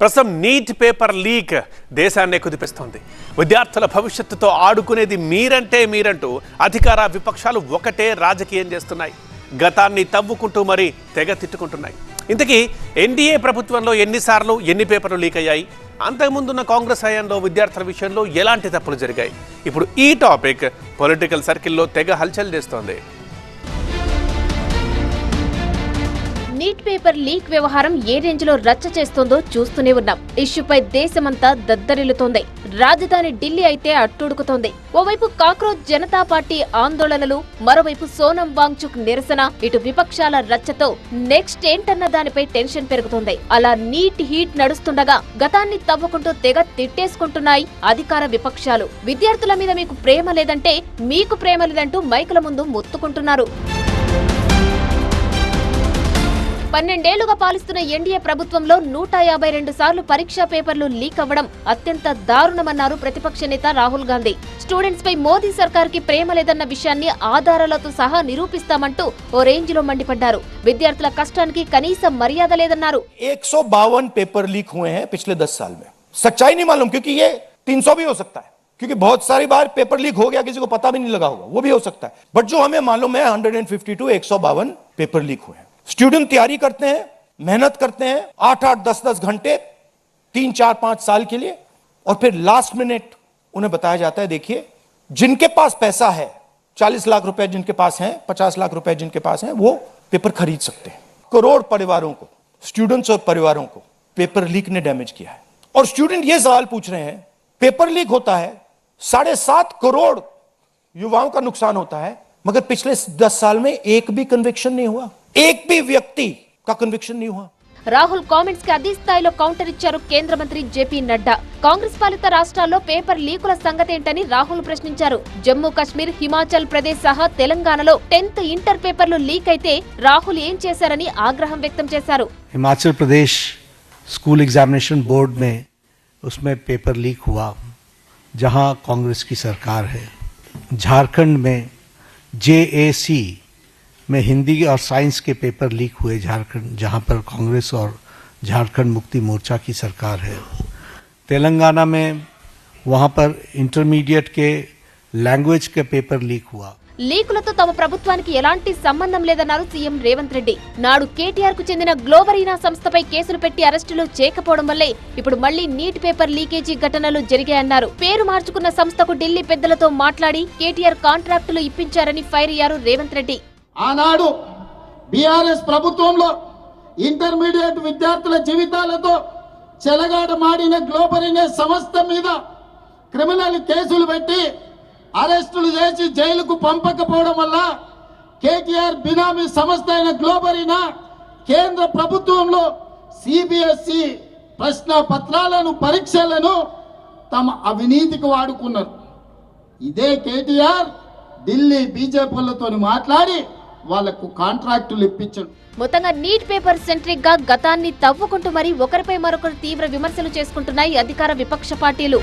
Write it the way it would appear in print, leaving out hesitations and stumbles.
ప్రస్తుతం neat paper leak దేశాన్నే కుదిపిస్తోంది. విద్యార్థుల భవిష్యత్తుతో ఆడుకునేది మీరంటూ అధికార విపక్షాలు ఒకటే రాజకీయం చేస్తున్నాయి. గతాన్ని తవ్వుకుంటూ మరీ తెగ తిట్టుకుంటున్నాయి. ఇంతకీ ఎన్డీఏ ప్రభుత్వంలో ఎన్నిసార్లు ఎన్ని పేపర్లు లీక్ అయ్యాయి? అంతకుముందున్న కాంగ్రెస్ హయాంలో విద్యార్థుల విషయంలో ఎలాంటి తప్పులు జరిగాయి? ఇప్పుడు ఈ టాపిక్ పొలిటికల్ సర్కిల్లో తెగ హల్చల్ చేస్తోంది. నీట్ పేపర్ లీక్ వ్యవహారం ఏ రేంజ్ లో రచ్చ చేస్తోందో చూస్తూనే ఉన్నాం. ఇష్యూపై దేశమంతా దద్దరిల్లుతోంది. రాజధాని ఢిల్లీ అయితే అట్టుడుకుతోంది. ఓవైపు కాక్రోచ్ జనతా పార్టీ ఆందోళనలు, మరోవైపు సోనం వాంగ్చుక్ నిరసన, ఇటు విపక్షాల రచ్చతో నెక్స్ట్ ఏంటన్న దానిపై టెన్షన్ పెరుగుతోంది. అలా నీట్ హీట్ నడుస్తుండగా గతాన్ని తవ్వుకుంటూ తెగ తిట్టేసుకుంటున్నాయి అధికార విపక్షాలు. విద్యార్థుల మీద మీకు ప్రేమ లేదంటే మీకు ప్రేమ లేదంటూ మైకుల ముందు మొత్తుకుంటున్నారు. 12 ఏళ్లుగా పాలిస్తున్న ఎన్డీఏ ప్రభుత్వంలో 152 సార్లు పరీక్షా పేపర్లు లీక్ అవ్వడం అత్యంత దారుణమన్నారు ప్రతిపక్ష నేత రాహుల్ గాంధీ. స్టూడెంట్స్ పై మోదీ సర్కార్ కి ప్రేమ లేదన్న విషయాన్ని ఆధారాలతో సహా నిరూపిస్తామంటూ ఓ రేంజ్ లో మండిపడ్డారు. విద్యార్థుల కష్టానికి కనీస మర్యాద లేదన్నారు. 152 पेपर लीक हुए हैं पिछले 10 साल में. सच्चाई नहीं मालूम क्योंकि ये 300 भी हो सकता है, क्योंकि बहुत सारी बार पेपर लीक हो गया, किसी को पता भी नहीं लगा होगा, वो भी हो सकता है. बट जो हमें मालूम है 152 152 पेपर लीक हुए हैं. स्टूडेंट तैयारी करते हैं, मेहनत करते हैं 8-8 10-10 घंटे 3-4-5 साल के लिए, और फिर लास्ट मिनट उन्हें बताया जाता है देखिए जिनके पास पैसा है, 40 लाख रुपए जिनके पास हैं, 50 लाख रुपए जिनके पास हैं, वो पेपर खरीद सकते हैं. करोड़ परिवारों को, स्टूडेंट्स और परिवारों को पेपर लीक ने डैमेज किया है. और स्टूडेंट ये सवाल पूछ रहे हैं, पेपर लीक होता है 7.5 करोड़ युवाओं का नुकसान होता है, मगर पिछले 10 साल में एक भी कन्विक्शन नहीं हुआ, एक भी व्यक्ति का कन्विक्शन नहीं हुआ. రాహుల్ కామెంట్స్ కి అదే స్థాయిలో కౌంటర్ ఇచ్చారు కేంద్ర మంత్రి జేపీ నడ్డా. కాంగ్రెస్ పాలిత రాష్ట్రాల్లో పేపర్ లీకుల సంగతేంటని రాహుల్ ప్రశ్నించారు. జమ్మూ కశ్మీర్, హిమాచల్ ప్రదేశ్ సహా తెలంగాణలో 10th ఇంటర్ పేపర్లు లీక్ అయితే రాహుల్ ఏం చేశారని ఆగ్రహం వ్యక్తం చేశారు. Himachal Pradesh school examination board में उसमें पेपर लीक हुआ जहां कांग्रेस की सरकार है. झारखंड में जेएसी में हिंदी और साइंस के पेपर लीक हुए झारखंड, जहां पर कांग्रेस और झारखंड मुक्ति मोर्चा की सरकार है. तेलंगाना में वहां पर इंटरमीडिएट के लैंग्वेज के पेपर लीक हुआ. లీకులతో తమ ప్రభుత్వానికి ఎలాంటి సంబంధం లేదన్నారు సీఎం రేవంత్ రెడ్డి. నాడు కేటీఆర్ కు చెందిన గ్లోబరీనా సంస్థపై కేసులు పెట్టి అరెస్టులు చేయకపోవడం వల్లే ఇప్పుడు మళ్లీ నీట్ పేపర్ లీకేజీ ఘటనలు జరిగాయన్నారు. పేరు మార్చుకున్న సంస్థకు ఢిల్లీ పెద్దలతో మాట్లాడి కేటీఆర్ కాంట్రాక్టులు ఇప్పించారని ఫైర్ అయ్యారు రేవంత్ రెడ్డి. ఆనాడు బీఆర్ఎస్ ప్రభుత్వంలో ఇంటర్మీడియట్ విద్యార్థుల జీవితాలతో చెలగాటమాడిన గ్లోబరీనే సంస్థ మీద క్రిమినల్ కేసులు పెట్టి అరెస్టులు చేసి జైలుకు పంపకపోవడం వల్ల కేటీఆర్ బినామీ సంస్థ అయిన గ్లోబరీనా కేంద్ర ప్రభుత్వంలో సిబిఎస్ఈ ప్రశ్న పత్రాలను, పరీక్షలను తమ అవినీతికి వాడుకున్నారు. ఇదే కేటీఆర్ ఢిల్లీ బీజేపీలతో మాట్లాడి వాళ్లకు కాంట్రాక్టులు ఇప్పించాడు. మొత్తంగా నీట్ పేపర్ సెంట్రిక్ గా గతాన్ని తవ్వుకుంటూ మరీ ఒకరిపై మరొకరు తీవ్ర విమర్శలు చేసుకుంటున్నాయి అధికార విపక్ష పార్టీలు.